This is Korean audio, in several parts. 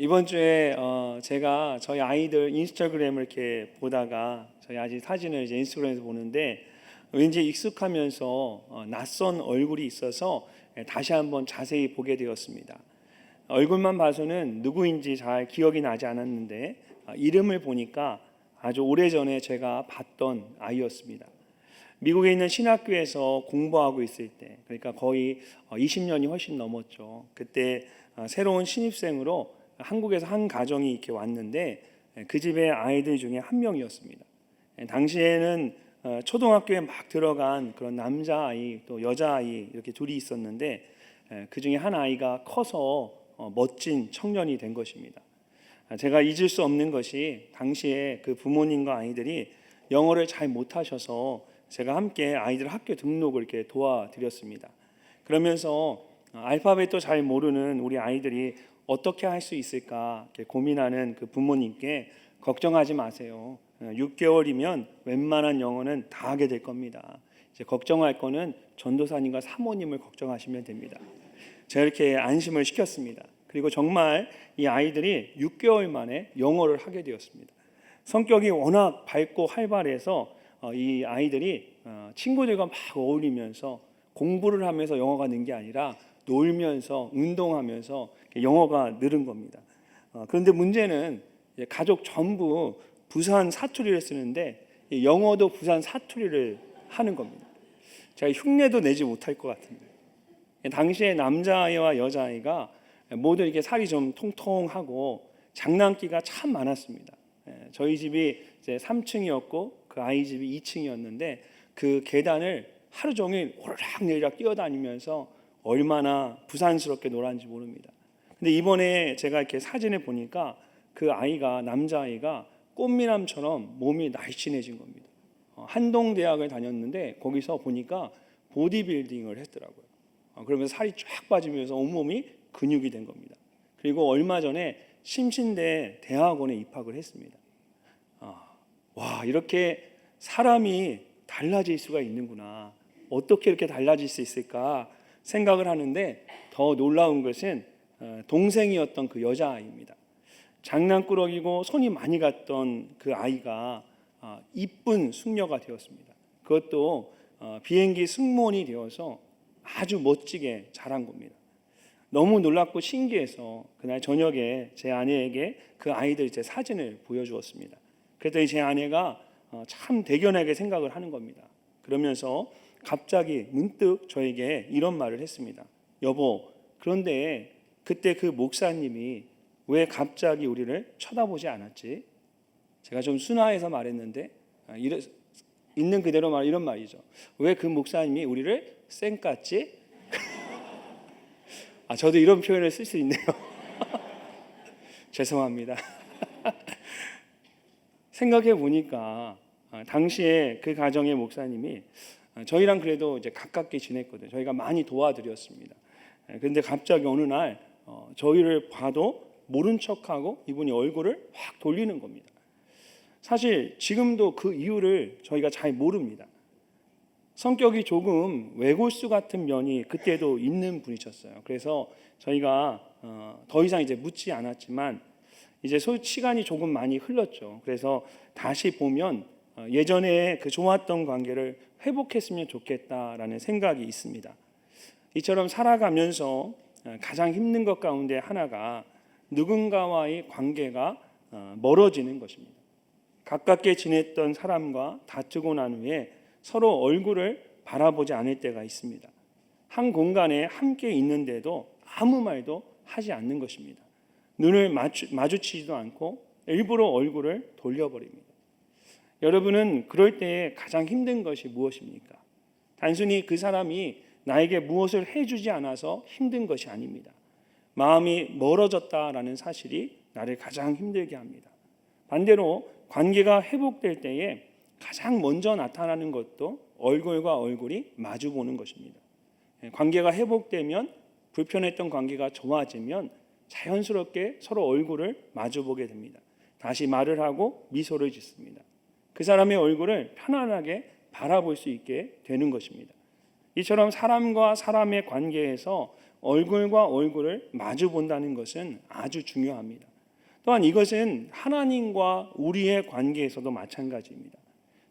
이번 주에 제가 저희 아이들 인스타그램을 이렇게 보다가 저희 아직 사진을 이제 인스타그램에서 보는데 왠지 익숙하면서 낯선 얼굴이 있어서 다시 한번 자세히 보게 되었습니다. 얼굴만 봐서는 누구인지 잘 기억이 나지 않았는데 이름을 보니까 아주 오래전에 제가 봤던 아이였습니다. 미국에 있는 신학교에서 공부하고 있을 때, 그러니까 거의 20년이 훨씬 넘었죠. 그때 새로운 신입생으로 한국에서 한 가정이 이렇게 왔는데 그 집의 아이들 중에 한 명이었습니다. 당시에는 초등학교에 막 들어간 그런 남자아이 또 여자아이 이렇게 둘이 있었는데 그 중에 한 아이가 커서 멋진 청년이 된 것입니다. 제가 잊을 수 없는 것이 당시에 그 부모님과 아이들이 영어를 잘 못하셔서 제가 함께 아이들 학교 등록을 이렇게 도와드렸습니다. 그러면서 알파벳도 잘 모르는 우리 아이들이 어떻게 할 수 있을까 이렇게 고민하는 그 부모님께 걱정하지 마세요. 6개월이면 웬만한 영어는 다 하게 될 겁니다. 이제 걱정할 거는 전도사님과 사모님을 걱정하시면 됩니다. 제가 이렇게 안심을 시켰습니다. 그리고 정말 이 아이들이 6개월 만에 영어를 하게 되었습니다. 성격이 워낙 밝고 활발해서 이 아이들이 친구들과 막 어울리면서 공부를 하면서 영어가 는 게 아니라 놀면서 운동하면서 영어가 늘은 겁니다. 그런데 문제는 가족 전부 부산 사투리를 쓰는데 영어도 부산 사투리를 하는 겁니다. 제가 흉내도 내지 못할 것 같은데 당시에 남자아이와 여자아이가 모두 이렇게 살이 좀 통통하고 장난기가 참 많았습니다. 저희 집이 이제 3층이었고 그 아이 집이 2층이었는데 그 계단을 하루 종일 오르락내리락 뛰어다니면서 얼마나 부산스럽게 놀았는지 모릅니다. 근데 이번에 제가 이렇게 사진을 보니까 그 아이가 남자아이가 꽃미남처럼 몸이 날씬해진 겁니다. 한동대학을 다녔는데 거기서 보니까 보디빌딩을 했더라고요. 그러면서 살이 쫙 빠지면서 온몸이 근육이 된 겁니다. 그리고 얼마 전에 심신대 대학원에 입학을 했습니다. 와, 이렇게 사람이 달라질 수가 있는구나. 어떻게 이렇게 달라질 수 있을까 생각을 하는데 더 놀라운 것은 동생이었던 그 여자아이입니다. 장난꾸러기고 손이 많이 갔던 그 아이가 이쁜 숙녀가 되었습니다. 그것도 비행기 승무원이 되어서 아주 멋지게 자란 겁니다. 너무 놀랍고 신기해서 그날 저녁에 제 아내에게 그 아이들 제 사진을 보여주었습니다. 그랬더니 제 아내가 참 대견하게 생각을 하는 겁니다. 그러면서 갑자기 문득 저에게 이런 말을 했습니다. 여보, 그런데 그때 그 목사님이 왜 갑자기 우리를 쳐다보지 않았지? 제가 좀 순화해서 말했는데 있는 그대로 말 이런 말이죠. 왜 그 목사님이 우리를 쌩깠지? 저도 이런 표현을 쓸 수 있네요. 죄송합니다. 생각해 보니까 당시에 그 가정의 목사님이 저희랑 그래도 이제 가깝게 지냈거든요. 저희가 많이 도와드렸습니다. 그런데 갑자기 어느 날 저희를 봐도 모른 척하고 이분이 얼굴을 확 돌리는 겁니다. 사실 지금도 그 이유를 저희가 잘 모릅니다. 성격이 조금 외골수 같은 면이 그때도 있는 분이셨어요. 그래서 저희가 더 이상 이제 묻지 않았지만 이제 시간이 조금 많이 흘렀죠. 그래서 다시 보면 예전에 그 좋았던 관계를 회복했으면 좋겠다라는 생각이 있습니다. 이처럼 살아가면서 가장 힘든 것 가운데 하나가 누군가와의 관계가 멀어지는 것입니다. 가깝게 지냈던 사람과 다투고 난 후에 서로 얼굴을 바라보지 않을 때가 있습니다. 한 공간에 함께 있는데도 아무 말도 하지 않는 것입니다. 눈을 마주치지도 않고 일부러 얼굴을 돌려버립니다. 여러분은 그럴 때 가장 힘든 것이 무엇입니까? 단순히 그 사람이 나에게 무엇을 해주지 않아서 힘든 것이 아닙니다. 마음이 멀어졌다라는 사실이 나를 가장 힘들게 합니다. 반대로 관계가 회복될 때에 가장 먼저 나타나는 것도 얼굴과 얼굴이 마주보는 것입니다. 관계가 회복되면 불편했던 관계가 좋아지면 자연스럽게 서로 얼굴을 마주보게 됩니다. 다시 말을 하고 미소를 짓습니다. 그 사람의 얼굴을 편안하게 바라볼 수 있게 되는 것입니다. 이처럼 사람과 사람의 관계에서 얼굴과 얼굴을 마주 본다는 것은 아주 중요합니다. 또한 이것은 하나님과 우리의 관계에서도 마찬가지입니다.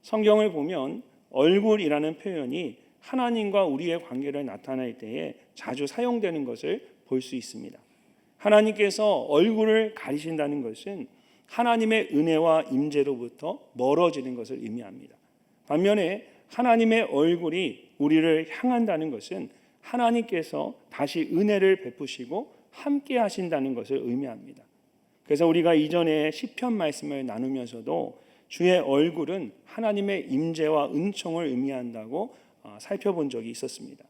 성경을 보면 얼굴이라는 표현이 하나님과 우리의 관계를 나타낼 때에 자주 사용되는 것을 볼 수 있습니다. 하나님께서 얼굴을 가리신다는 것은 하나님의 은혜와 임재로부터 멀어지는 것을 의미합니다. 반면에 하나님의 얼굴이 우리를 향한다는 것은 하나님께서 다시 은혜를 베푸시고 함께 하신다는 것을 의미합니다. 그래서 우리가 이전에 시편 말씀을 나누면서도 주의 얼굴은 하나님의 임재와 은총을 의미한다고 살펴본 적이 있었습니다.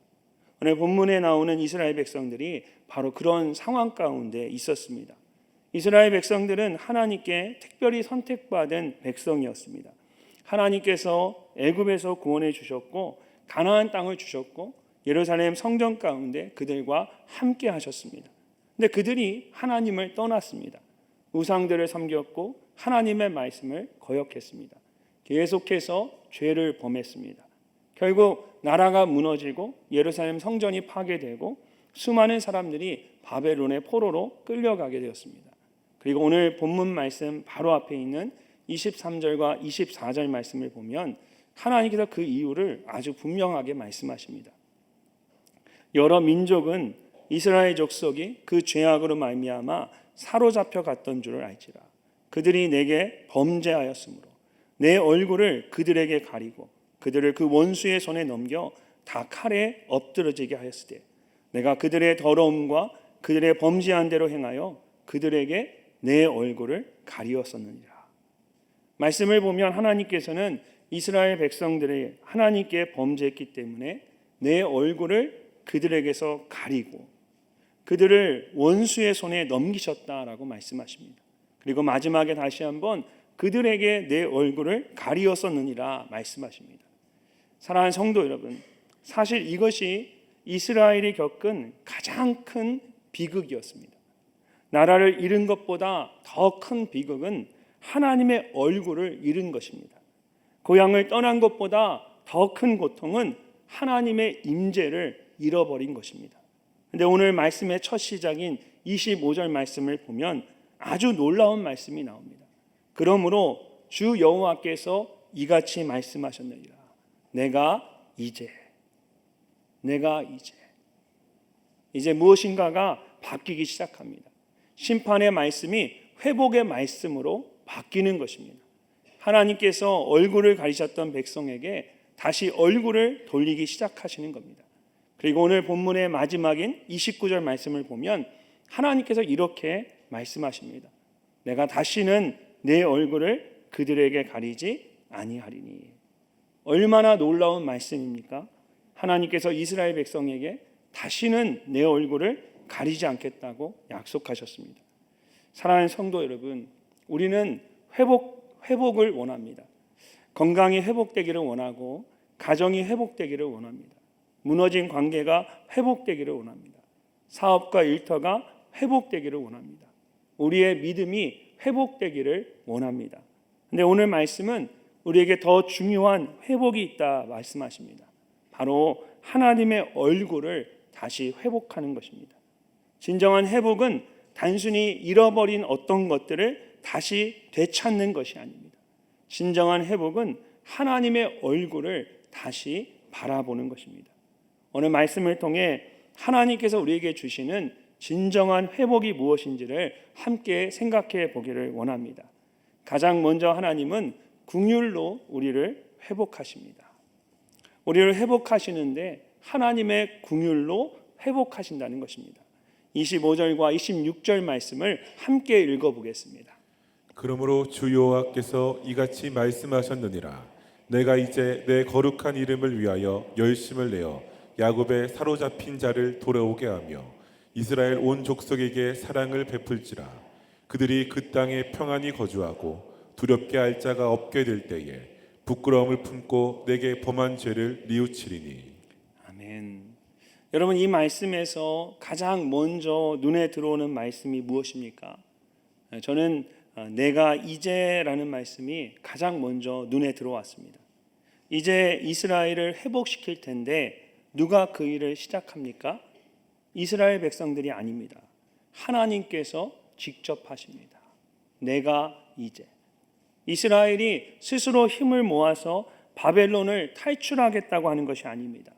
오늘 본문에 나오는 이스라엘 백성들이 바로 그런 상황 가운데 있었습니다. 이스라엘 백성들은 하나님께 특별히 선택받은 백성이었습니다. 하나님께서 애굽에서 구원해 주셨고 가나안 땅을 주셨고 예루살렘 성전 가운데 그들과 함께 하셨습니다. 근데 그들이 하나님을 떠났습니다. 우상들을 섬겼고 하나님의 말씀을 거역했습니다. 계속해서 죄를 범했습니다. 결국 나라가 무너지고 예루살렘 성전이 파괴되고 수많은 사람들이 바벨론의 포로로 끌려가게 되었습니다. 그리고 오늘 본문 말씀 바로 앞에 있는 23절과 24절 말씀을 보면 하나님께서 그 이유를 아주 분명하게 말씀하십니다. 여러 민족은 이스라엘 족속이 그 죄악으로 말미암아 사로잡혀 갔던 줄을 알지라. 그들이 내게 범죄하였으므로 내 얼굴을 그들에게 가리고 그들을 그 원수의 손에 넘겨 다 칼에 엎드러지게 하였으되 내가 그들의 더러움과 그들의 범죄한 대로 행하여 그들에게 내 얼굴을 가리었었느니라. 말씀을 보면 하나님께서는 이스라엘 백성들이 하나님께 범죄했기 때문에 내 얼굴을 그들에게서 가리고 그들을 원수의 손에 넘기셨다라고 말씀하십니다. 그리고 마지막에 다시 한번 그들에게 내 얼굴을 가리었었느니라 말씀하십니다. 사랑하는 성도 여러분, 사실 이것이 이스라엘이 겪은 가장 큰 비극이었습니다. 나라를 잃은 것보다 더 큰 비극은 하나님의 얼굴을 잃은 것입니다. 고향을 떠난 것보다 더 큰 고통은 하나님의 임재를 잃어버린 것입니다. 그런데 오늘 말씀의 첫 시작인 25절 말씀을 보면 아주 놀라운 말씀이 나옵니다. 그러므로 주 여호와께서 이같이 말씀하셨느니라. 내가 이제 무엇인가가 바뀌기 시작합니다. 심판의 말씀이 회복의 말씀으로 바뀌는 것입니다. 하나님께서 얼굴을 가리셨던 백성에게 다시 얼굴을 돌리기 시작하시는 겁니다. 그리고 오늘 본문의 마지막인 29절 말씀을 보면 하나님께서 이렇게 말씀하십니다. 내가 다시는 내 얼굴을 그들에게 가리지 아니하리니. 얼마나 놀라운 말씀입니까? 하나님께서 이스라엘 백성에게 다시는 내 얼굴을 가리지 않겠다고 약속하셨습니다. 사랑하는 성도 여러분, 우리는 회복을 원합니다. 건강이 회복되기를 원하고 가정이 회복되기를 원합니다. 무너진 관계가 회복되기를 원합니다. 사업과 일터가 회복되기를 원합니다. 우리의 믿음이 회복되기를 원합니다. 그런데 오늘 말씀은 우리에게 더 중요한 회복이 있다 말씀하십니다. 바로 하나님의 얼굴을 다시 회복하는 것입니다. 진정한 회복은 단순히 잃어버린 어떤 것들을 다시 되찾는 것이 아닙니다. 진정한 회복은 하나님의 얼굴을 다시 바라보는 것입니다. 오늘 말씀을 통해 하나님께서 우리에게 주시는 진정한 회복이 무엇인지를 함께 생각해 보기를 원합니다. 가장 먼저 하나님은 긍휼로 우리를 회복하십니다. 우리를 회복하시는데 하나님의 긍휼로 회복하신다는 것입니다. 25절과 26절 말씀을 함께 읽어보겠습니다. 그러므로 주 여호와께서 이같이 말씀하셨느니라. 내가 이제 내 거룩한 이름을 위하여 열심을 내어 야곱의 사로잡힌 자를 돌아오게 하며 이스라엘 온 족속에게 사랑을 베풀지라. 그들이 그 땅에 평안히 거주하고 두렵게 할 자가 없게 될 때에 부끄러움을 품고 내게 범한 죄를 뉘우치리니. 아멘. 여러분, 이 말씀에서 가장 먼저 눈에 들어오는 말씀이 무엇입니까? 저는 내가 이제라는 말씀이 가장 먼저 눈에 들어왔습니다. 이제 이스라엘을 회복시킬 텐데 누가 그 일을 시작합니까? 이스라엘 백성들이 아닙니다. 하나님께서 직접 하십니다. 내가 이제. 이스라엘이 스스로 힘을 모아서 바벨론을 탈출하겠다고 하는 것이 아닙니다.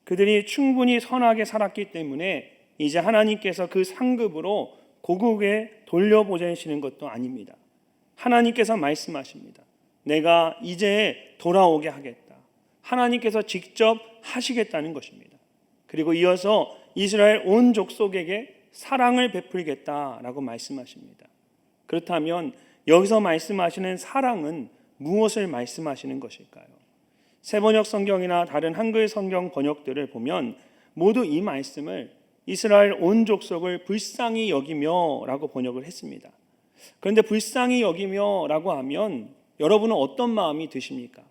그들이 충분히 선하게 살았기 때문에 이제 하나님께서 그 상급으로 고국에 돌려보내시는 것도 아닙니다. 하나님께서 말씀하십니다. 내가 이제 돌아오게 하겠다. 하나님께서 직접 하시겠다는 것입니다. 그리고 이어서 이스라엘 온 족속에게 사랑을 베풀겠다라고 말씀하십니다. 그렇다면 여기서 말씀하시는 사랑은 무엇을 말씀하시는 것일까요? 세번역 성경이나 다른 한글 성경 번역들을 보면 모두 이 말씀을 이스라엘 온 족속을 불쌍히 여기며 라고 번역을 했습니다. 그런데 불쌍히 여기며 라고 하면 여러분은 어떤 마음이 드십니까?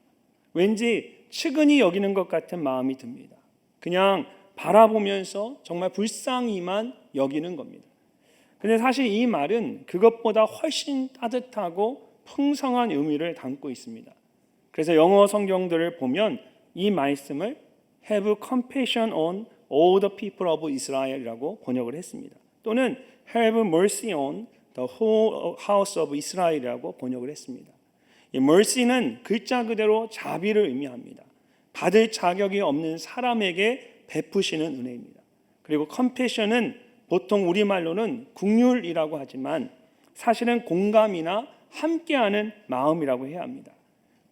왠지 측은히 여기는 것 같은 마음이 듭니다. 그냥 바라보면서 정말 불쌍히만 여기는 겁니다. 근데 사실 이 말은 그것보다 훨씬 따뜻하고 풍성한 의미를 담고 있습니다. 그래서 영어 성경들을 보면 이 말씀을 Have compassion on all the people of Israel이라고 번역을 했습니다. 또는 Have mercy on the whole house of Israel이라고 번역을 했습니다. 이 mercy는 글자 그대로 자비를 의미합니다. 받을 자격이 없는 사람에게 베푸시는 은혜입니다. 그리고 compassion은 보통 우리말로는 긍휼이라고 하지만 사실은 공감이나 함께하는 마음이라고 해야 합니다.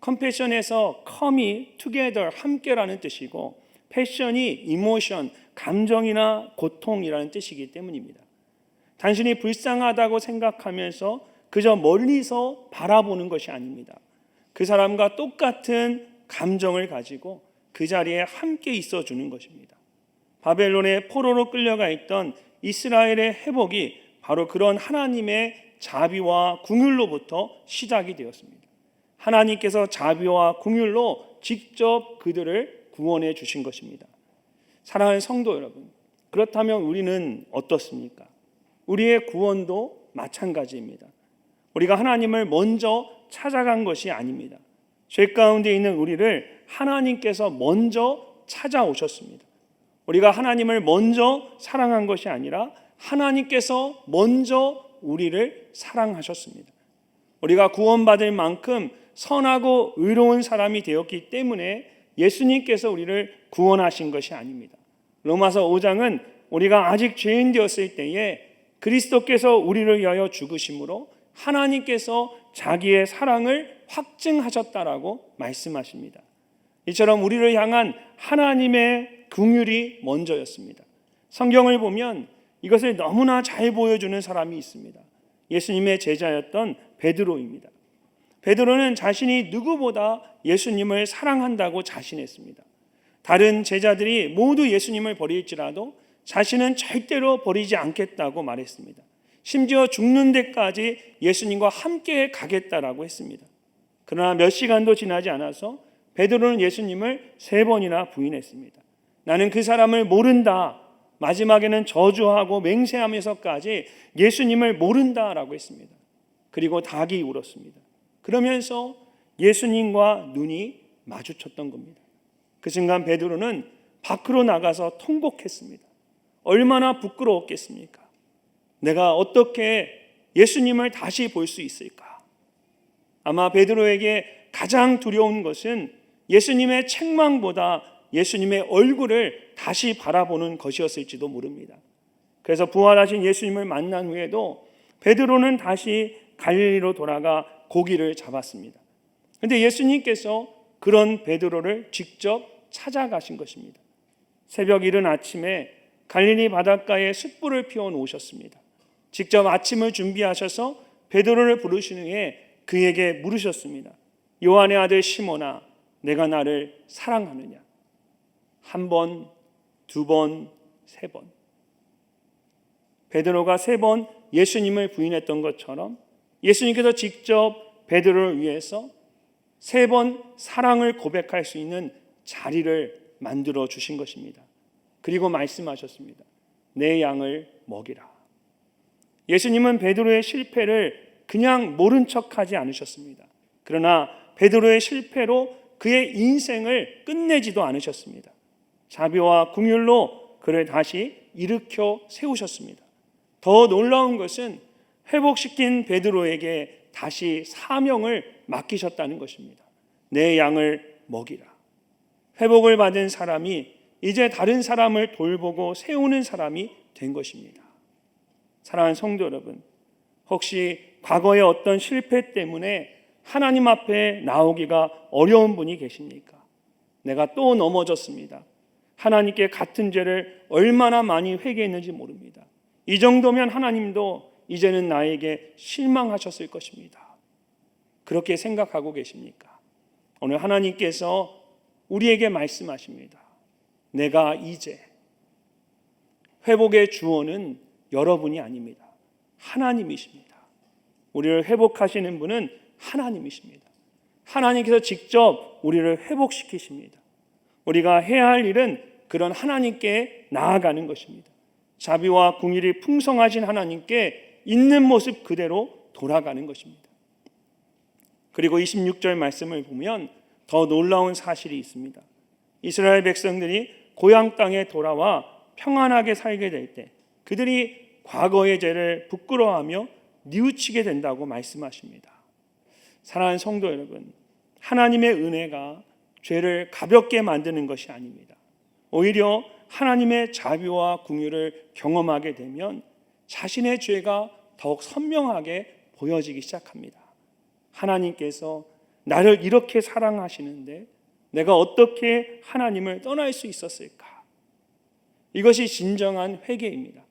compassion에서 come이 together, 함께라는 뜻이고 passion이 emotion, 감정이나 고통이라는 뜻이기 때문입니다. 단순히 불쌍하다고 생각하면서 그저 멀리서 바라보는 것이 아닙니다. 그 사람과 똑같은 감정을 가지고 그 자리에 함께 있어주는 것입니다. 바벨론의 포로로 끌려가 있던 이스라엘의 회복이 바로 그런 하나님의 자비와 긍휼로부터 시작이 되었습니다. 하나님께서 자비와 긍휼로 직접 그들을 구원해 주신 것입니다. 사랑하는 성도 여러분, 그렇다면 우리는 어떻습니까? 우리의 구원도 마찬가지입니다. 우리가 하나님을 먼저 찾아간 것이 아닙니다. 죄 가운데 있는 우리를 하나님께서 먼저 찾아오셨습니다. 우리가 하나님을 먼저 사랑한 것이 아니라 하나님께서 먼저 우리를 사랑하셨습니다. 우리가 구원받을 만큼 선하고 의로운 사람이 되었기 때문에 예수님께서 우리를 구원하신 것이 아닙니다. 로마서 5장은 우리가 아직 죄인 되었을 때에 그리스도께서 우리를 위하여 죽으심으로 하나님께서 자기의 사랑을 확증하셨다라고 말씀하십니다. 이처럼 우리를 향한 하나님의 긍휼이 먼저였습니다. 성경을 보면 이것을 너무나 잘 보여주는 사람이 있습니다. 예수님의 제자였던 베드로입니다. 베드로는 자신이 누구보다 예수님을 사랑한다고 자신했습니다. 다른 제자들이 모두 예수님을 버릴지라도 자신은 절대로 버리지 않겠다고 말했습니다. 심지어 죽는 데까지 예수님과 함께 가겠다라고 했습니다. 그러나 몇 시간도 지나지 않아서 베드로는 예수님을 3번이나 부인했습니다. 나는 그 사람을 모른다. 마지막에는 저주하고 맹세하면서까지 예수님을 모른다라고 했습니다. 그리고 닭이 울었습니다. 그러면서 예수님과 눈이 마주쳤던 겁니다. 그 순간 베드로는 밖으로 나가서 통곡했습니다. 얼마나 부끄러웠겠습니까? 내가 어떻게 예수님을 다시 볼 수 있을까? 아마 베드로에게 가장 두려운 것은 예수님의 책망보다 예수님의 얼굴을 다시 바라보는 것이었을지도 모릅니다. 그래서 부활하신 예수님을 만난 후에도 베드로는 다시 갈릴리로 돌아가 고기를 잡았습니다. 그런데 예수님께서 그런 베드로를 직접 찾아가신 것입니다. 새벽 이른 아침에 갈릴리 바닷가에 숯불을 피워 놓으셨습니다. 직접 아침을 준비하셔서 베드로를 부르신 후에 그에게 물으셨습니다. 요한의 아들 시몬아, 내가 나를 사랑하느냐? 1번, 2번, 3번. 베드로가 3번 예수님을 부인했던 것처럼 예수님께서 직접 베드로를 위해서 3번 사랑을 고백할 수 있는 자리를 만들어 주신 것입니다. 그리고 말씀하셨습니다. 내 양을 먹이라. 예수님은 베드로의 실패를 그냥 모른 척하지 않으셨습니다. 그러나 베드로의 실패로 그의 인생을 끝내지도 않으셨습니다. 자비와 긍휼로 그를 다시 일으켜 세우셨습니다. 더 놀라운 것은 회복시킨 베드로에게 다시 사명을 맡기셨다는 것입니다. 내 양을 먹이라. 회복을 받은 사람이 이제 다른 사람을 돌보고 세우는 사람이 된 것입니다. 사랑하는 성도 여러분, 혹시 과거의 어떤 실패 때문에 하나님 앞에 나오기가 어려운 분이 계십니까? 내가 또 넘어졌습니다. 하나님께 같은 죄를 얼마나 많이 회개했는지 모릅니다. 이 정도면 하나님도 이제는 나에게 실망하셨을 것입니다. 그렇게 생각하고 계십니까? 오늘 하나님께서 우리에게 말씀하십니다. 내가 이제, 회복의 주원은 여러분이 아닙니다. 하나님이십니다. 우리를 회복하시는 분은 하나님이십니다. 하나님께서 직접 우리를 회복시키십니다. 우리가 해야 할 일은 그런 하나님께 나아가는 것입니다. 자비와 긍휼이 풍성하신 하나님께 있는 모습 그대로 돌아가는 것입니다. 그리고 26절 말씀을 보면 더 놀라운 사실이 있습니다. 이스라엘 백성들이 고향 땅에 돌아와 평안하게 살게 될 때 그들이 과거의 죄를 부끄러워하며 뉘우치게 된다고 말씀하십니다. 사랑하는 성도 여러분, 하나님의 은혜가 죄를 가볍게 만드는 것이 아닙니다. 오히려 하나님의 자비와 긍휼을 경험하게 되면 자신의 죄가 더욱 선명하게 보여지기 시작합니다. 하나님께서 나를 이렇게 사랑하시는데 내가 어떻게 하나님을 떠날 수 있었을까? 이것이 진정한 회개입니다.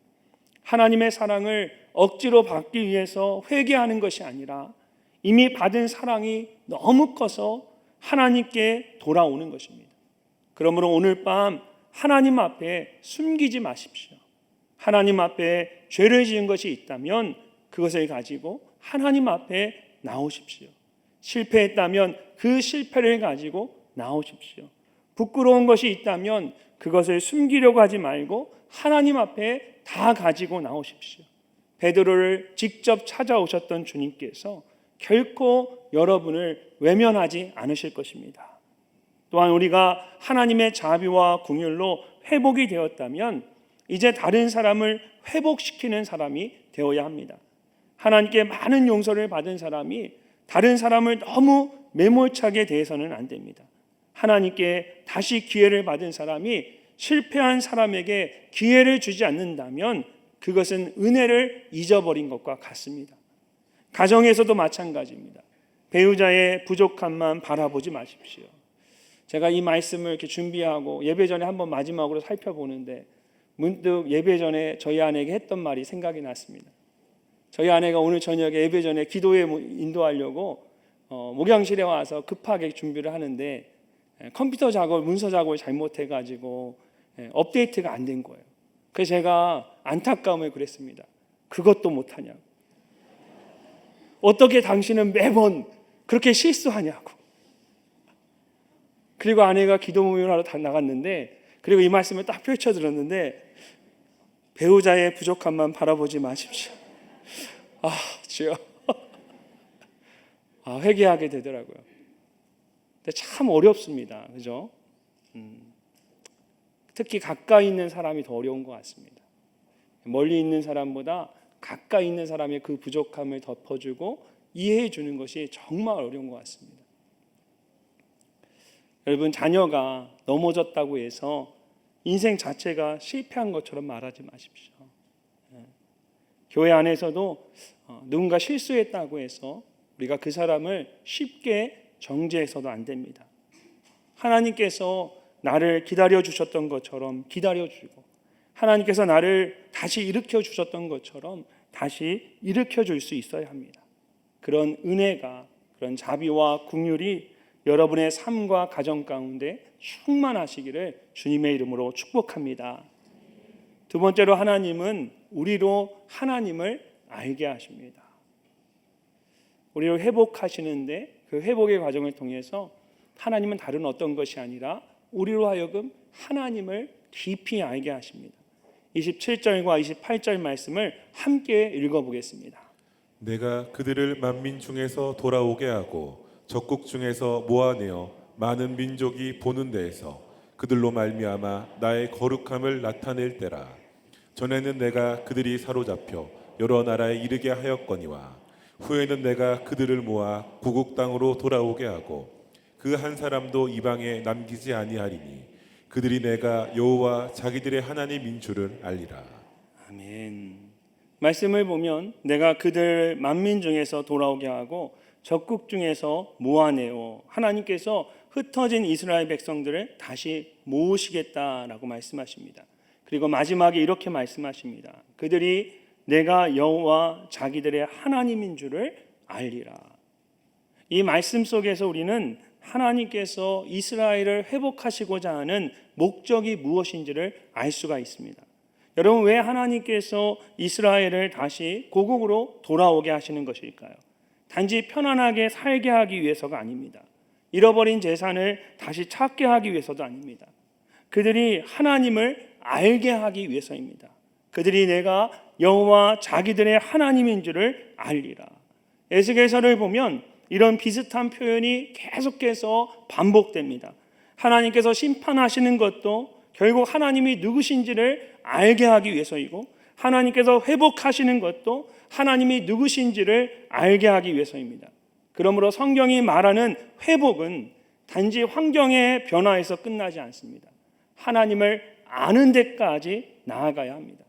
하나님의 사랑을 억지로 받기 위해서 회개하는 것이 아니라 이미 받은 사랑이 너무 커서 하나님께 돌아오는 것입니다. 그러므로 오늘 밤 하나님 앞에 숨기지 마십시오. 하나님 앞에 죄를 지은 것이 있다면 그것을 가지고 하나님 앞에 나오십시오. 실패했다면 그 실패를 가지고 나오십시오. 부끄러운 것이 있다면 그것을 숨기려고 하지 말고 하나님 앞에 다 가지고 나오십시오. 베드로를 직접 찾아오셨던 주님께서 결코 여러분을 외면하지 않으실 것입니다. 또한 우리가 하나님의 자비와 긍휼로 회복이 되었다면 이제 다른 사람을 회복시키는 사람이 되어야 합니다. 하나님께 많은 용서를 받은 사람이 다른 사람을 너무 매몰차게 대해서는 안 됩니다. 하나님께 다시 기회를 받은 사람이 실패한 사람에게 기회를 주지 않는다면 그것은 은혜를 잊어버린 것과 같습니다. 가정에서도 마찬가지입니다. 배우자의 부족함만 바라보지 마십시오. 제가 이 말씀을 이렇게 준비하고 예배 전에 한번 마지막으로 살펴보는데 문득 예배 전에 저희 아내에게 했던 말이 생각이 났습니다. 저희 아내가 오늘 저녁에 예배 전에 기도에 인도하려고 목양실에 와서 급하게 준비를 하는데 컴퓨터 작업, 문서 작업을 잘못해가지고 업데이트가 안 된 거예요. 그래서 제가 안타까움을 그랬습니다. 그것도 못하냐고. 어떻게 당신은 매번 그렇게 실수하냐고. 그리고 아내가 기도 모임을 하러 나갔는데 그리고 이 말씀을 딱 펼쳐 들었는데 배우자의 부족함만 바라보지 마십시오. 주여. 회개하게 되더라고요. 근데 참 어렵습니다. 그죠? 특히 가까이 있는 사람이 더 어려운 것 같습니다. 멀리 있는 사람보다 가까이 있는 사람의 그 부족함을 덮어주고 이해해 주는 것이 정말 어려운 것 같습니다. 여러분, 자녀가 넘어졌다고 해서 인생 자체가 실패한 것처럼 말하지 마십시오. 교회 안에서도 누군가 실수했다고 해서 우리가 그 사람을 쉽게 정죄해서도 안 됩니다. 하나님께서 나를 기다려 주셨던 것처럼 기다려 주고 하나님께서 나를 다시 일으켜 주셨던 것처럼 다시 일으켜 줄 수 있어야 합니다. 그런 은혜가, 그런 자비와 긍휼이 여러분의 삶과 가정 가운데 충만하시기를 주님의 이름으로 축복합니다. 두 번째로 하나님은 우리로 하나님을 알게 하십니다. 우리를 회복하시는데 그 회복의 과정을 통해서 하나님은 다른 어떤 것이 아니라 우리로 하여금 하나님을 깊이 알게 하십니다. 27절과 28절 말씀을 함께 읽어보겠습니다. 내가 그들을 만민 중에서 돌아오게 하고 적국 중에서 모아내어 많은 민족이 보는 데에서 그들로 말미암아 나의 거룩함을 나타낼 때라. 전에는 내가 그들이 사로잡혀 여러 나라에 이르게 하였거니와 후에는 내가 그들을 모아 구국 땅으로 돌아오게 하고 그 한 사람도 이방에 남기지 아니하리니 그들이 내가 여호와 자기들의 하나님인 줄을 알리라. 아멘. 말씀을 보면 내가 그들 만민 중에서 돌아오게 하고 적국 중에서 모아내어 하나님께서 흩어진 이스라엘 백성들을 다시 모으시겠다라고 말씀하십니다. 그리고 마지막에 이렇게 말씀하십니다. 그들이 내가 여호와 자기들의 하나님인 줄을 알리라. 이 말씀 속에서 우리는 하나님께서 이스라엘을 회복하시고자 하는 목적이 무엇인지를 알 수가 있습니다. 여러분, 왜 하나님께서 이스라엘을 다시 고국으로 돌아오게 하시는 것일까요? 단지 편안하게 살게 하기 위해서가 아닙니다. 잃어버린 재산을 다시 찾게 하기 위해서도 아닙니다. 그들이 하나님을 알게 하기 위해서입니다. 그들이 내가 여호와 자기들의 하나님인 줄을 알리라. 에스겔서를 보면 이런 비슷한 표현이 계속해서 반복됩니다. 하나님께서 심판하시는 것도 결국 하나님이 누구신지를 알게 하기 위해서이고, 하나님께서 회복하시는 것도 하나님이 누구신지를 알게 하기 위해서입니다. 그러므로 성경이 말하는 회복은 단지 환경의 변화에서 끝나지 않습니다. 하나님을 아는 데까지 나아가야 합니다.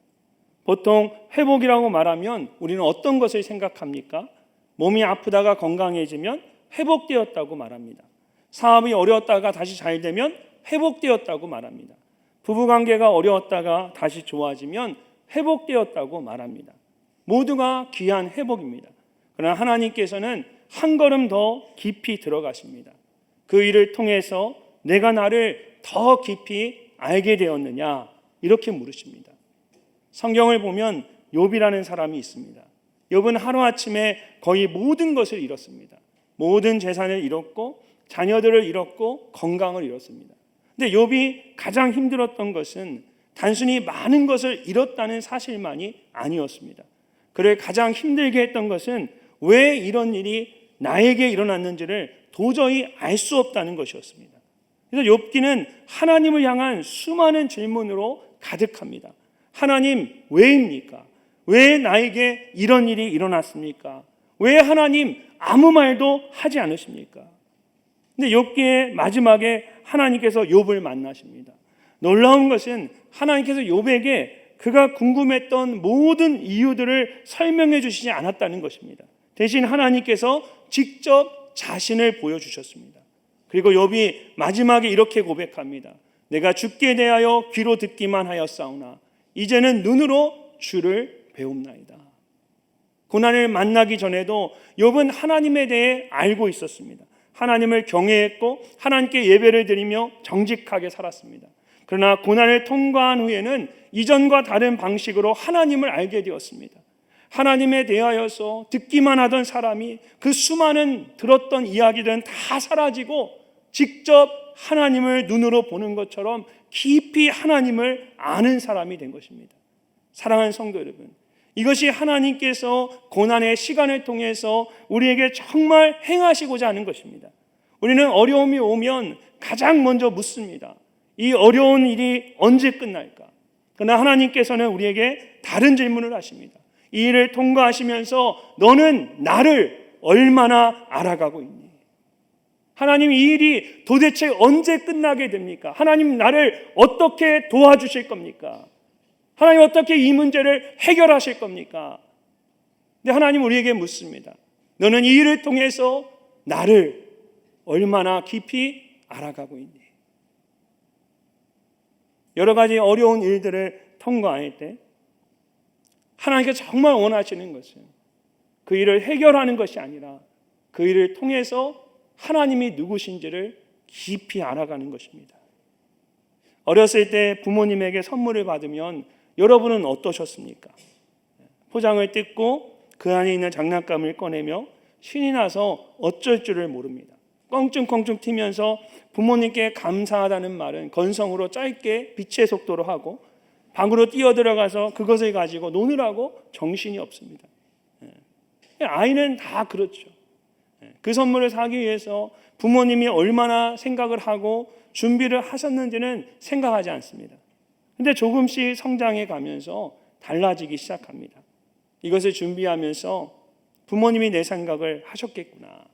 보통 회복이라고 말하면 우리는 어떤 것을 생각합니까? 몸이 아프다가 건강해지면 회복되었다고 말합니다. 사업이 어려웠다가 다시 잘 되면 회복되었다고 말합니다. 부부관계가 어려웠다가 다시 좋아지면 회복되었다고 말합니다. 모두가 귀한 회복입니다. 그러나 하나님께서는 한 걸음 더 깊이 들어가십니다. 그 일을 통해서 내가 나를 더 깊이 알게 되었느냐, 이렇게 물으십니다. 성경을 보면 욥이라는 사람이 있습니다. 욥은 하루아침에 거의 모든 것을 잃었습니다. 모든 재산을 잃었고 자녀들을 잃었고 건강을 잃었습니다. 근데 욥이 가장 힘들었던 것은 단순히 많은 것을 잃었다는 사실만이 아니었습니다. 그를 가장 힘들게 했던 것은 왜 이런 일이 나에게 일어났는지를 도저히 알 수 없다는 것이었습니다. 그래서 욥기는 하나님을 향한 수많은 질문으로 가득합니다. 하나님, 왜입니까? 왜 나에게 이런 일이 일어났습니까? 왜 하나님 아무 말도 하지 않으십니까? 근데 욥기의 마지막에 하나님께서 욥을 만나십니다. 놀라운 것은 하나님께서 욥에게 그가 궁금했던 모든 이유들을 설명해 주시지 않았다는 것입니다. 대신 하나님께서 직접 자신을 보여주셨습니다. 그리고 욥이 마지막에 이렇게 고백합니다. 내가 죽게 대하여 귀로 듣기만 하였사오나 이제는 눈으로 주를 배웁나이다. 고난을 만나기 전에도 욥은 하나님에 대해 알고 있었습니다. 하나님을 경외했고 하나님께 예배를 드리며 정직하게 살았습니다. 그러나 고난을 통과한 후에는 이전과 다른 방식으로 하나님을 알게 되었습니다. 하나님에 대하여서 듣기만 하던 사람이 그 수많은 들었던 이야기들은 다 사라지고 직접 하나님을 눈으로 보는 것처럼 깊이 하나님을 아는 사람이 된 것입니다. 사랑하는 성도 여러분, 이것이 하나님께서 고난의 시간을 통해서 우리에게 정말 행하시고자 하는 것입니다. 우리는 어려움이 오면 가장 먼저 묻습니다. 이 어려운 일이 언제 끝날까? 그러나 하나님께서는 우리에게 다른 질문을 하십니다. 이 일을 통과하시면서 너는 나를 얼마나 알아가고 있니? 하나님, 이 일이 도대체 언제 끝나게 됩니까? 하나님, 나를 어떻게 도와주실 겁니까? 하나님, 어떻게 이 문제를 해결하실 겁니까? 근데 하나님 우리에게 묻습니다. 너는 이 일을 통해서 나를 얼마나 깊이 알아가고 있니? 여러 가지 어려운 일들을 통과할 때 하나님께서 정말 원하시는 것은 그 일을 해결하는 것이 아니라 그 일을 통해서 하나님이 누구신지를 깊이 알아가는 것입니다. 어렸을 때 부모님에게 선물을 받으면 여러분은 어떠셨습니까? 포장을 뜯고 그 안에 있는 장난감을 꺼내며 신이 나서 어쩔 줄을 모릅니다. 껑충껑충 튀면서 부모님께 감사하다는 말은 건성으로 짧게 빛의 속도로 하고 방으로 뛰어들어가서 그것을 가지고 노느라고 정신이 없습니다. 아이는 다 그렇죠. 그 선물을 사기 위해서 부모님이 얼마나 생각을 하고 준비를 하셨는지는 생각하지 않습니다. 근데 조금씩 성장해 가면서 달라지기 시작합니다. 이것을 준비하면서 부모님이 내 생각을 하셨겠구나.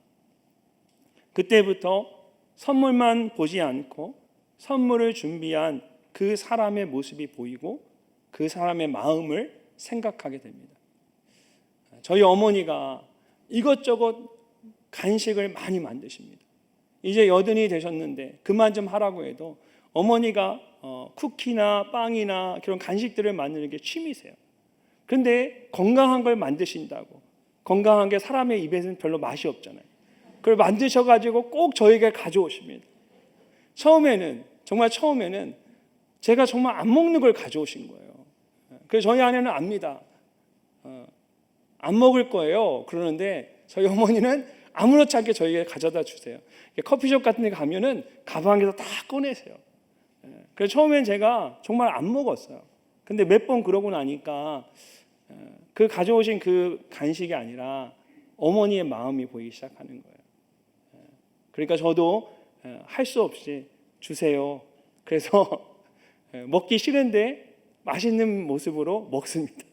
그때부터 선물만 보지 않고 선물을 준비한 그 사람의 모습이 보이고 그 사람의 마음을 생각하게 됩니다. 저희 어머니가 이것저것 간식을 많이 만드십니다. 이제 여든이 되셨는데 그만 좀 하라고 해도 어머니가 쿠키나 빵이나 그런 간식들을 만드는 게 취미세요. 그런데 건강한 걸 만드신다고, 건강한 게 사람의 입에서는 별로 맛이 없잖아요. 그걸 만드셔가지고 꼭 저에게 가져오십니다. 정말 처음에는 제가 정말 안 먹는 걸 가져오신 거예요. 그래서 저희 아내는 압니다. 안 먹을 거예요. 그러는데 저희 어머니는 아무렇지 않게 저에게 가져다 주세요. 커피숍 같은 데 가면은 가방에서 다 꺼내세요. 그래서 처음엔 제가 정말 안 먹었어요. 근데 몇 번 그러고 나니까 그 가져오신 그 간식이 아니라 어머니의 마음이 보이기 시작하는 거예요. 그러니까 저도 할 수 없이 주세요. 그래서 먹기 싫은데 맛있는 모습으로 먹습니다.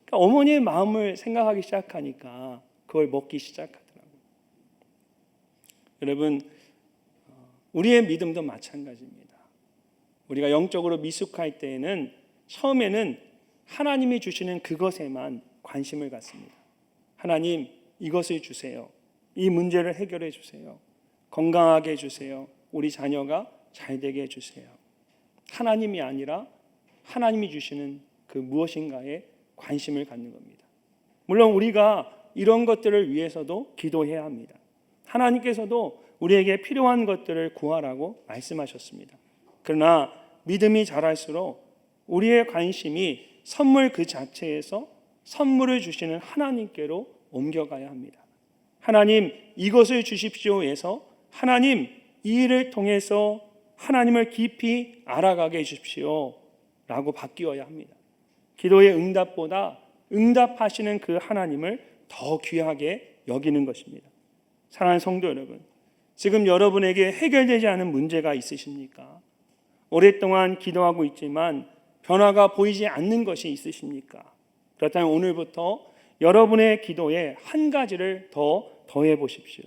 그러니까 어머니의 마음을 생각하기 시작하니까 그걸 먹기 시작하더라고요. 여러분, 우리의 믿음도 마찬가지입니다. 우리가 영적으로 미숙할 때에는 처음에는 하나님이 주시는 그것에만 관심을 갖습니다. 하나님, 이것을 주세요. 이 문제를 해결해 주세요. 건강하게 해주세요. 우리 자녀가 잘 되게 해주세요. 하나님이 아니라 하나님이 주시는 그 무엇인가에 관심을 갖는 겁니다. 물론 우리가 이런 것들을 위해서도 기도해야 합니다. 하나님께서도 우리에게 필요한 것들을 구하라고 말씀하셨습니다. 그러나 믿음이 자랄수록 우리의 관심이 선물 그 자체에서 선물을 주시는 하나님께로 옮겨가야 합니다. 하나님, 이것을 주십시오에서 하나님, 이 일을 통해서 하나님을 깊이 알아가게 해주십시오 라고 바뀌어야 합니다. 기도의 응답보다 응답하시는 그 하나님을 더 귀하게 여기는 것입니다. 사랑하는 성도 여러분, 지금 여러분에게 해결되지 않은 문제가 있으십니까? 오랫동안 기도하고 있지만 변화가 보이지 않는 것이 있으십니까? 그렇다면 오늘부터 여러분의 기도에 한 가지를 더해 보십시오.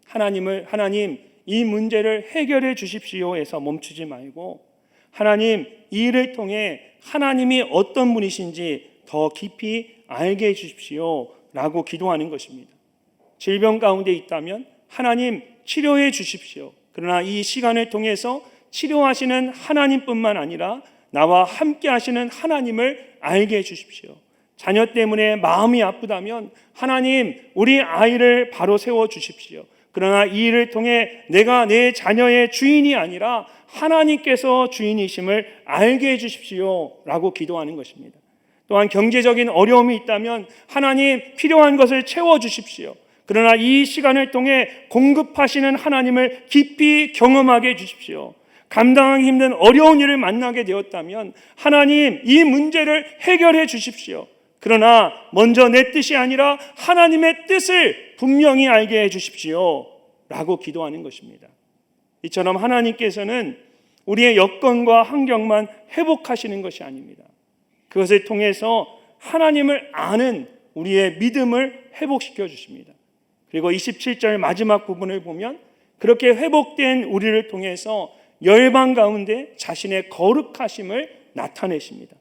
하나님, 이 문제를 해결해 주십시오 해서 멈추지 말고 하나님, 이 일을 통해 하나님이 어떤 분이신지 더 깊이 알게 해 주십시오 라고 기도하는 것입니다. 질병 가운데 있다면 하나님, 치료해 주십시오. 그러나 이 시간을 통해서 치료하시는 하나님뿐만 아니라 나와 함께 하시는 하나님을 알게 해 주십시오. 자녀 때문에 마음이 아프다면 하나님, 우리 아이를 바로 세워 주십시오. 그러나 이 일을 통해 내가 내 자녀의 주인이 아니라 하나님께서 주인이심을 알게 해 주십시오 라고 기도하는 것입니다. 또한 경제적인 어려움이 있다면 하나님, 필요한 것을 채워 주십시오. 그러나 이 시간을 통해 공급하시는 하나님을 깊이 경험하게 해 주십시오. 감당하기 힘든 어려운 일을 만나게 되었다면 하나님, 이 문제를 해결해 주십시오. 그러나 먼저 내 뜻이 아니라 하나님의 뜻을 분명히 알게 해 주십시오 라고 기도하는 것입니다. 이처럼 하나님께서는 우리의 여건과 환경만 회복하시는 것이 아닙니다. 그것을 통해서 하나님을 아는 우리의 믿음을 회복시켜 주십니다. 그리고 27절 마지막 부분을 보면 그렇게 회복된 우리를 통해서 열방 가운데 자신의 거룩하심을 나타내십니다.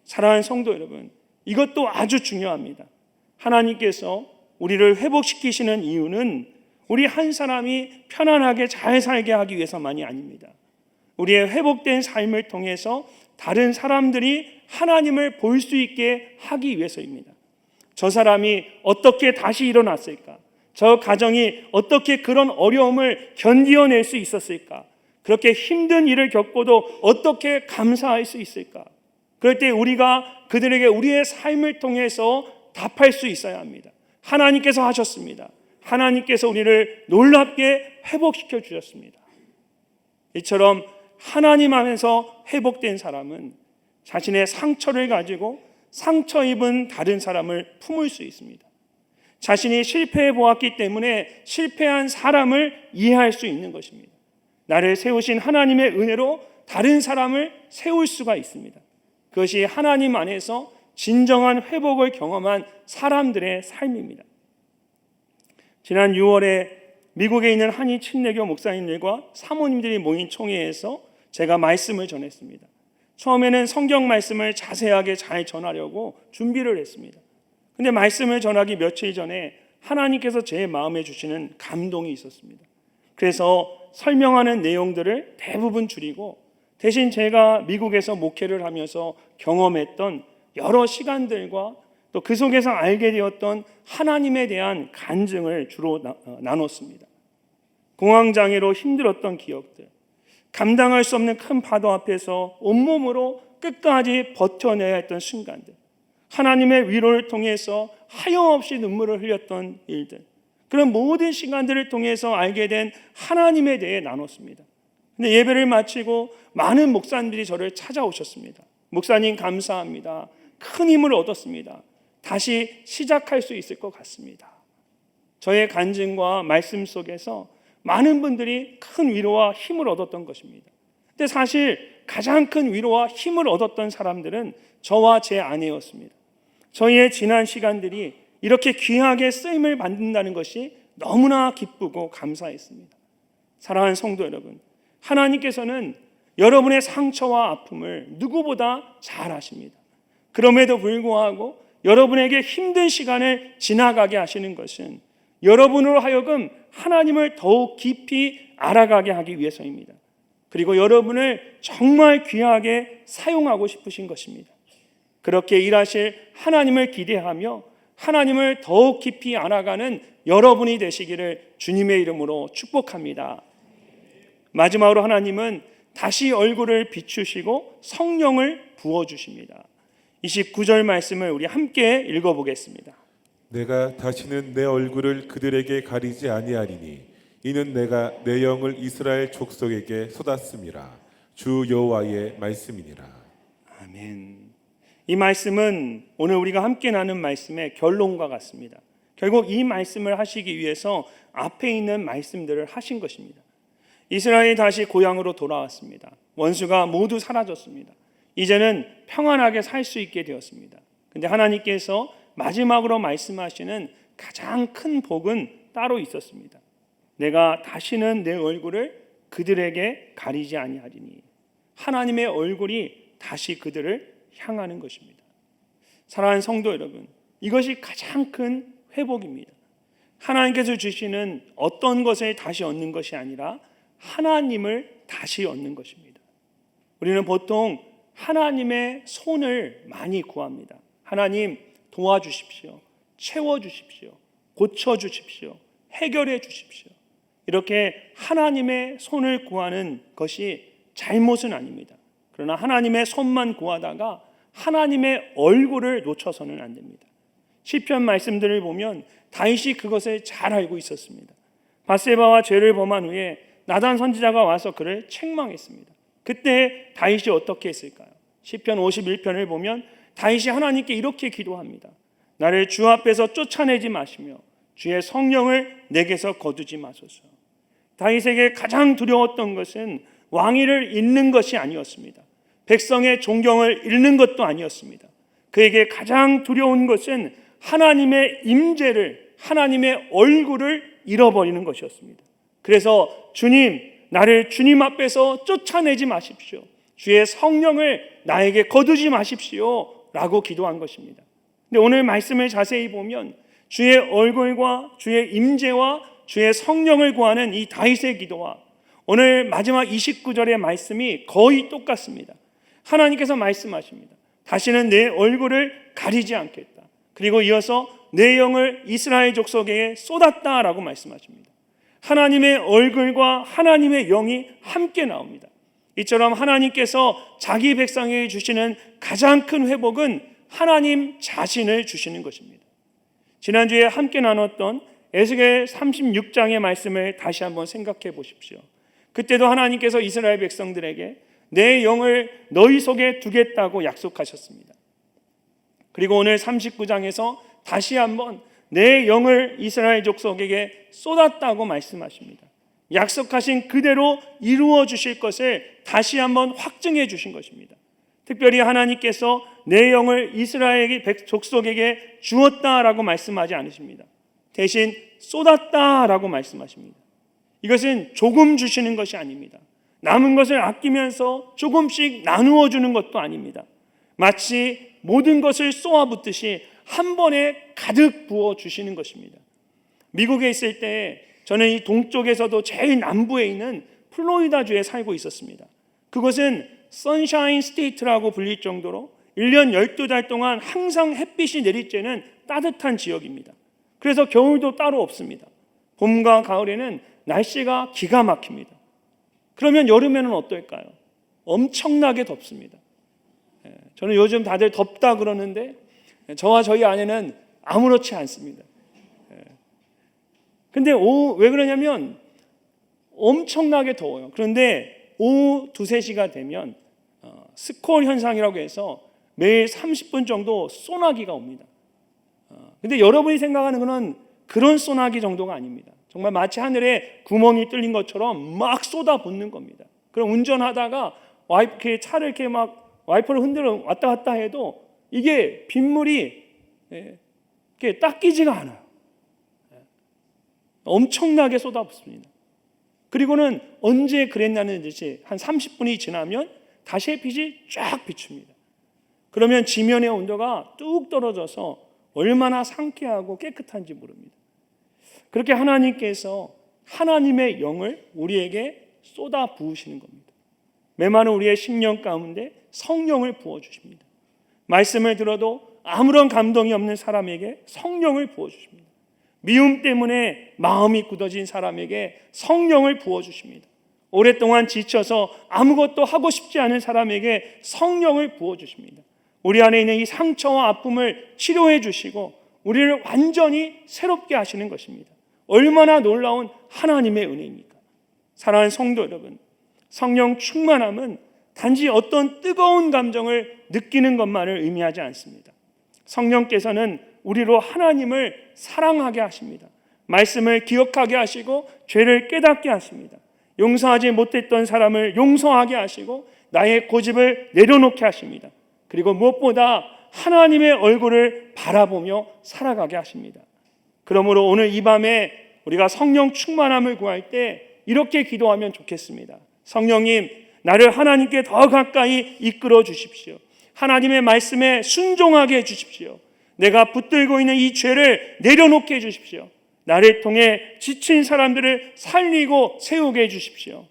사랑하는 성도 여러분, 이것도 아주 중요합니다. 하나님께서 우리를 회복시키시는 이유는 우리 한 사람이 편안하게 잘 살게 하기 위해서만이 아닙니다. 우리의 회복된 삶을 통해서 다른 사람들이 하나님을 볼 수 있게 하기 위해서입니다. 저 사람이 어떻게 다시 일어났을까? 저 가정이 어떻게 그런 어려움을 견디어낼 수 있었을까? 그렇게 힘든 일을 겪고도 어떻게 감사할 수 있을까? 그럴 때 우리가 그들에게 우리의 삶을 통해서 답할 수 있어야 합니다. 하나님께서 하셨습니다. 하나님께서 우리를 놀랍게 회복시켜 주셨습니다. 이처럼 하나님 안에서 회복된 사람은 자신의 상처를 가지고 상처 입은 다른 사람을 품을 수 있습니다. 자신이 실패해 보았기 때문에 실패한 사람을 이해할 수 있는 것입니다. 나를 세우신 하나님의 은혜로 다른 사람을 세울 수가 있습니다. 그것이 하나님 안에서 진정한 회복을 경험한 사람들의 삶입니다. 지난 6월에 미국에 있는 한인 침례교 목사님들과 사모님들이 모인 총회에서 제가 말씀을 전했습니다. 처음에는 성경 말씀을 자세하게 잘 전하려고 준비를 했습니다. 근데 말씀을 전하기 며칠 전에 하나님께서 제 마음에 주시는 감동이 있었습니다. 그래서 설명하는 내용들을 대부분 줄이고 대신 제가 미국에서 목회를 하면서 경험했던 여러 시간들과 또 그 속에서 알게 되었던 하나님에 대한 간증을 주로 나눴습니다. 공황장애로 힘들었던 기억들, 감당할 수 없는 큰 파도 앞에서 온몸으로 끝까지 버텨내야 했던 순간들, 하나님의 위로를 통해서 하염없이 눈물을 흘렸던 일들, 그런 모든 시간들을 통해서 알게 된 하나님에 대해 나눴습니다. 근데 예배를 마치고 많은 목사님들이 저를 찾아오셨습니다. 목사님 감사합니다. 큰 힘을 얻었습니다. 다시 시작할 수 있을 것 같습니다. 저의 간증과 말씀 속에서 많은 분들이 큰 위로와 힘을 얻었던 것입니다. 근데 사실 가장 큰 위로와 힘을 얻었던 사람들은 저와 제 아내였습니다. 저희의 지난 시간들이 이렇게 귀하게 쓰임을 받는다는 것이 너무나 기쁘고 감사했습니다. 사랑하는 성도 여러분, 하나님께서는 여러분의 상처와 아픔을 누구보다 잘 아십니다. 그럼에도 불구하고 여러분에게 힘든 시간을 지나가게 하시는 것은 여러분으로 하여금 하나님을 더욱 깊이 알아가게 하기 위해서입니다. 그리고 여러분을 정말 귀하게 사용하고 싶으신 것입니다. 그렇게 일하실 하나님을 기대하며 하나님을 더욱 깊이 알아가는 여러분이 되시기를 주님의 이름으로 축복합니다. 마지막으로 하나님은 다시 얼굴을 비추시고 성령을 부어주십니다. 29절 말씀을 우리 함께 읽어보겠습니다. 내가 다시는 내 얼굴을 그들에게 가리지 아니하리니 이는 내가 내 영을 이스라엘 족속에게 쏟았음이라. 주 여호와의 말씀이니라. 아멘. 이 말씀은 오늘 우리가 함께 나눈 말씀의 결론과 같습니다. 결국 이 말씀을 하시기 위해서 앞에 있는 말씀들을 하신 것입니다. 이스라엘이 다시 고향으로 돌아왔습니다. 원수가 모두 사라졌습니다. 이제는 평안하게 살 수 있게 되었습니다. 근데 하나님께서 마지막으로 말씀하시는 가장 큰 복은 따로 있었습니다. 내가 다시는 내 얼굴을 그들에게 가리지 아니하리니. 하나님의 얼굴이 다시 그들을 향하는 것입니다. 사랑하는 성도 여러분, 이것이 가장 큰 회복입니다. 하나님께서 주시는 어떤 것을 다시 얻는 것이 아니라 하나님을 다시 얻는 것입니다. 우리는 보통 하나님의 손을 많이 구합니다. 하나님 도와주십시오. 채워주십시오. 고쳐주십시오. 해결해 주십시오. 이렇게 하나님의 손을 구하는 것이 잘못은 아닙니다. 그러나 하나님의 손만 구하다가 하나님의 얼굴을 놓쳐서는 안 됩니다. 시편 말씀들을 보면 다윗이 그것을 잘 알고 있었습니다. 밧세바와 죄를 범한 후에 나단 선지자가 와서 그를 책망했습니다. 그때 다윗이 어떻게 했을까요? 시편 51편을 보면 다윗이 하나님께 이렇게 기도합니다. 나를 주 앞에서 쫓아내지 마시며 주의 성령을 내게서 거두지 마소서. 다윗에게 가장 두려웠던 것은 왕위를 잃는 것이 아니었습니다. 백성의 존경을 잃는 것도 아니었습니다. 그에게 가장 두려운 것은 하나님의 임재를, 하나님의 얼굴을 잃어버리는 것이었습니다. 그래서 주님, 나를 주님 앞에서 쫓아내지 마십시오. 주의 성령을 나에게 거두지 마십시오 라고 기도한 것입니다. 근데 오늘 말씀을 자세히 보면 주의 얼굴과 주의 임재와 주의 성령을 구하는 이 다윗의 기도와 오늘 마지막 29절의 말씀이 거의 똑같습니다. 하나님께서 말씀하십니다. 다시는 내 얼굴을 가리지 않겠다. 그리고 이어서 내 영을 이스라엘 족속에게 쏟았다라고 말씀하십니다. 하나님의 얼굴과 하나님의 영이 함께 나옵니다. 이처럼 하나님께서 자기 백성에게 주시는 가장 큰 회복은 하나님 자신을 주시는 것입니다. 지난주에 함께 나눴던 에스겔 36장의 말씀을 다시 한번 생각해 보십시오. 그때도 하나님께서 이스라엘 백성들에게 내 영을 너희 속에 두겠다고 약속하셨습니다. 그리고 오늘 39장에서 다시 한번 내 영을 이스라엘 족속에게 쏟았다고 말씀하십니다. 약속하신 그대로 이루어 주실 것을 다시 한번 확증해 주신 것입니다. 특별히 하나님께서 내 영을 이스라엘 족속에게 주었다라고 말씀하지 않으십니다. 대신 쏟았다라고 말씀하십니다. 이것은 조금 주시는 것이 아닙니다. 남은 것을 아끼면서 조금씩 나누어 주는 것도 아닙니다. 마치 모든 것을 쏘아붓듯이 한 번에 가득 부어 주시는 것입니다. 미국에 있을 때 저는 이 동쪽에서도 제일 남부에 있는 플로리다주에 살고 있었습니다. 그것은 선샤인 스테이트라고 불릴 정도로 1년 12달 동안 항상 햇빛이 내리쬐는 따뜻한 지역입니다. 그래서 겨울도 따로 없습니다. 봄과 가을에는 날씨가 기가 막힙니다. 그러면 여름에는 어떨까요? 엄청나게 덥습니다. 저는 요즘 다들 덥다 그러는데 저와 저희 아내는 아무렇지 않습니다. 근데 왜 그러냐면 엄청나게 더워요. 그런데 오후 2, 3시가 되면 스콜 현상이라고 해서 매일 30분 정도 소나기가 옵니다. 근데 여러분이 생각하는 것은 그런 소나기 정도가 아닙니다. 정말 마치 하늘에 구멍이 뚫린 것처럼 막 쏟아붓는 겁니다. 그럼 운전하다가 차를 이렇게 막 와이퍼를 흔들어 왔다 갔다 해도 이게 빗물이 이렇게 닦이지가 않아요. 엄청나게 쏟아붓습니다. 그리고는 언제 그랬냐는 듯이 한 30분이 지나면 다시 햇빛이 쫙 비춥니다. 그러면 지면의 온도가 뚝 떨어져서 얼마나 상쾌하고 깨끗한지 모릅니다. 그렇게 하나님께서 하나님의 영을 우리에게 쏟아 부으시는 겁니다. 메마른 우리의 심령 가운데 성령을 부어주십니다. 말씀을 들어도 아무런 감동이 없는 사람에게 성령을 부어주십니다. 미움 때문에 마음이 굳어진 사람에게 성령을 부어주십니다. 오랫동안 지쳐서 아무것도 하고 싶지 않은 사람에게 성령을 부어주십니다. 우리 안에 있는 이 상처와 아픔을 치료해 주시고 우리를 완전히 새롭게 하시는 것입니다. 얼마나 놀라운 하나님의 은혜입니까? 사랑하는 성도 여러분, 성령 충만함은 단지 어떤 뜨거운 감정을 느끼는 것만을 의미하지 않습니다. 성령께서는 우리로 하나님을 사랑하게 하십니다. 말씀을 기억하게 하시고 죄를 깨닫게 하십니다. 용서하지 못했던 사람을 용서하게 하시고 나의 고집을 내려놓게 하십니다. 그리고 무엇보다 하나님의 얼굴을 바라보며 살아가게 하십니다. 그러므로 오늘 이 밤에 우리가 성령 충만함을 구할 때 이렇게 기도하면 좋겠습니다. 성령님, 나를 하나님께 더 가까이 이끌어 주십시오. 하나님의 말씀에 순종하게 해주십시오. 내가 붙들고 있는 이 죄를 내려놓게 해주십시오. 나를 통해 지친 사람들을 살리고 세우게 해주십시오.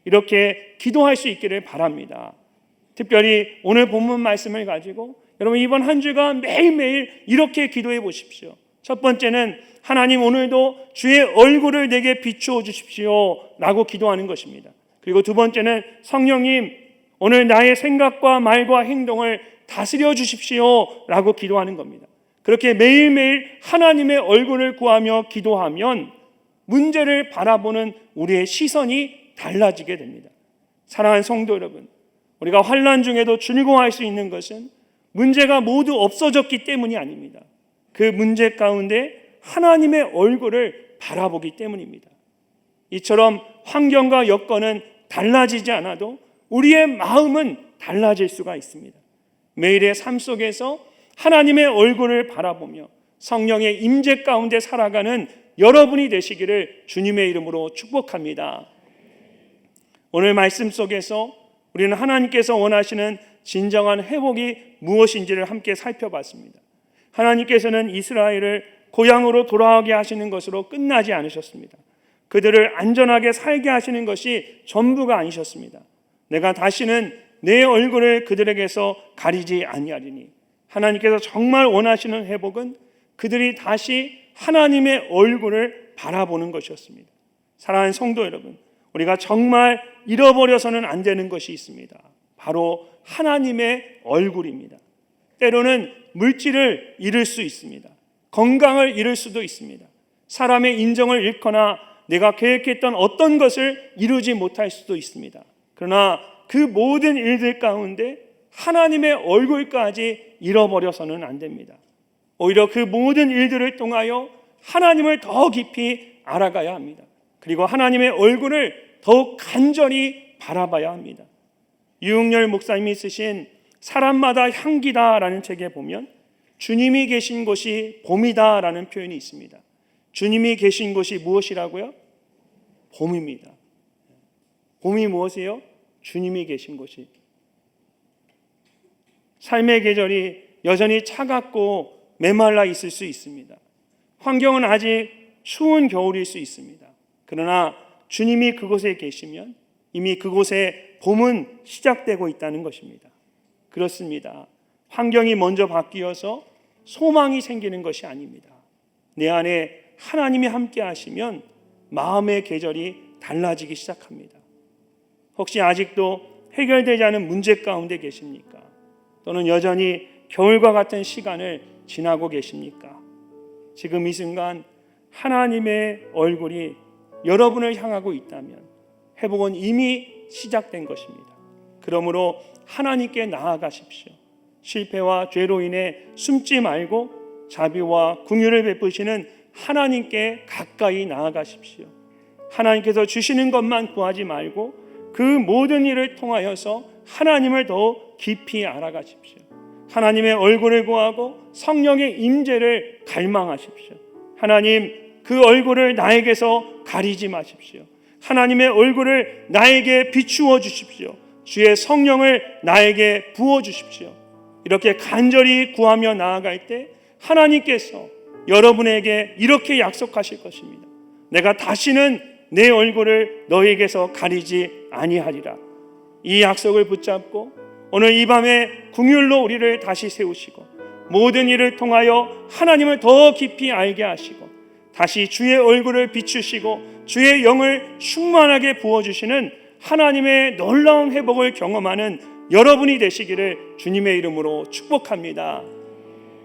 이렇게 기도할 수 있기를 바랍니다. 특별히 오늘 본문 말씀을 가지고 여러분 이번 한 주간 매일매일 이렇게 기도해 보십시오. 첫 번째는 하나님 오늘도 주의 얼굴을 내게 비추어 주십시오 라고 기도하는 것입니다. 그리고 두 번째는 성령님 오늘 나의 생각과 말과 행동을 다스려 주십시오 라고 기도하는 겁니다. 그렇게 매일매일 하나님의 얼굴을 구하며 기도하면 문제를 바라보는 우리의 시선이 달라지게 됩니다. 사랑하는 성도 여러분, 우리가 환난 중에도 즐거워할 수 있는 것은 문제가 모두 없어졌기 때문이 아닙니다. 그 문제 가운데 하나님의 얼굴을 바라보기 때문입니다. 이처럼 환경과 여건은 달라지지 않아도 우리의 마음은 달라질 수가 있습니다. 매일의 삶 속에서 하나님의 얼굴을 바라보며 성령의 임재 가운데 살아가는 여러분이 되시기를 주님의 이름으로 축복합니다. 오늘 말씀 속에서 우리는 하나님께서 원하시는 진정한 회복이 무엇인지를 함께 살펴봤습니다. 하나님께서는 이스라엘을 고향으로 돌아오게 하시는 것으로 끝나지 않으셨습니다. 그들을 안전하게 살게 하시는 것이 전부가 아니셨습니다. 내가 다시는 내 얼굴을 그들에게서 가리지 아니하리니 하나님께서 정말 원하시는 회복은 그들이 다시 하나님의 얼굴을 바라보는 것이었습니다. 사랑하는 성도 여러분, 우리가 정말 잃어버려서는 안 되는 것이 있습니다. 바로 하나님의 얼굴입니다. 때로는 물질을 잃을 수 있습니다. 건강을 잃을 수도 있습니다. 사람의 인정을 잃거나 내가 계획했던 어떤 것을 이루지 못할 수도 있습니다. 그러나 그 모든 일들 가운데 하나님의 얼굴까지 잃어버려서는 안 됩니다. 오히려 그 모든 일들을 통하여 하나님을 더 깊이 알아가야 합니다. 그리고 하나님의 얼굴을 더욱 간절히 바라봐야 합니다. 유흥열 목사님이 쓰신 사람마다 향기다라는 책에 보면 주님이 계신 곳이 봄이다라는 표현이 있습니다. 주님이 계신 곳이 무엇이라고요? 봄입니다. 봄이 무엇이에요? 주님이 계신 곳이. 삶의 계절이 여전히 차갑고 메말라 있을 수 있습니다. 환경은 아직 추운 겨울일 수 있습니다. 그러나 주님이 그곳에 계시면 이미 그곳에 봄은 시작되고 있다는 것입니다. 그렇습니다. 환경이 먼저 바뀌어서 소망이 생기는 것이 아닙니다. 내 안에 하나님이 함께 하시면 마음의 계절이 달라지기 시작합니다. 혹시 아직도 해결되지 않은 문제 가운데 계십니까? 또는 여전히 겨울과 같은 시간을 지나고 계십니까? 지금 이 순간 하나님의 얼굴이 여러분을 향하고 있다면 회복은 이미 시작된 것입니다. 그러므로 하나님께 나아가십시오. 실패와 죄로 인해 숨지 말고 자비와 긍휼을 베푸시는 하나님께 가까이 나아가십시오. 하나님께서 주시는 것만 구하지 말고 그 모든 일을 통하여서 하나님을 더 깊이 알아가십시오. 하나님의 얼굴을 구하고 성령의 임재를 갈망하십시오. 하나님, 그 얼굴을 나에게서 가리지 마십시오. 하나님의 얼굴을 나에게 비추어 주십시오. 주의 성령을 나에게 부어 주십시오. 이렇게 간절히 구하며 나아갈 때 하나님께서 여러분에게 이렇게 약속하실 것입니다. 내가 다시는 내 얼굴을 너에게서 가리지 아니하리라. 이 약속을 붙잡고 오늘 이 밤에 긍휼로 우리를 다시 세우시고 모든 일을 통하여 하나님을 더 깊이 알게 하시고 다시 주의 얼굴을 비추시고 주의 영을 충만하게 부어주시는 하나님의 놀라운 회복을 경험하는 여러분이 되시기를 주님의 이름으로 축복합니다.